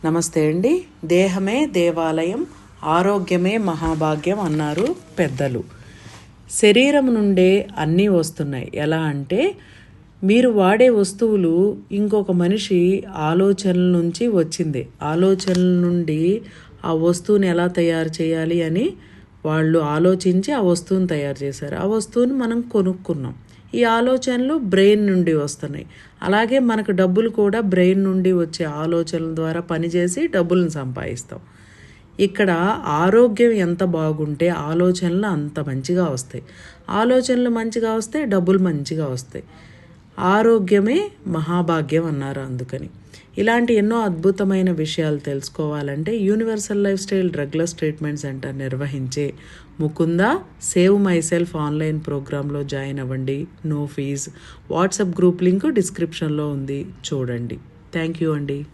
నమస్తే అండి. దేహమే దేవాలయం, ఆరోగ్యమే మహాభాగ్యం అన్నారు పెద్దలు. శరీరం నుండే అన్నీ వస్తున్నాయి. ఎలా అంటే మీరు వాడే వస్తువులు ఇంకొక మనిషి ఆలోచనల నుంచి వచ్చింది. ఆలోచనల నుండి ఆ వస్తువుని ఎలా తయారు చేయాలి అని వాళ్ళు ఆలోచించి ఆ వస్తువుని తయారు చేశారు. ఆ వస్తువుని మనం కొనుక్కున్నాం. ఈ ఆలోచనలు బ్రెయిన్ నుండి వస్తున్నాయి. అలాగే మనకు డబ్బులు కూడా బ్రెయిన్ నుండి వచ్చే ఆలోచనల ద్వారా పనిచేసి డబ్బులను సంపాదిస్తాం. ఇక్కడ ఆరోగ్యం ఎంత బాగుంటే ఆలోచనలు అంత మంచిగా వస్తాయి. ఆలోచనలు మంచిగా వస్తే డబ్బులు మంచిగా వస్తాయి. ఆరోగ్యమే మహాభాగ్యం అన్నారు. అందుకని ఇలాంటి ఎన్నో అద్భుతమైన విషయాలు తెలుసుకోవాలంటే universal life style drugless treatment centre నిర్వహించే Mukunda save myself online ప్రోగ్రాంలో జాయిన్ అవ్వండి. No fees. WhatsApp group link డిస్క్రిప్షన్లో ఉంది, చూడండి. థ్యాంక్ యూ అండి.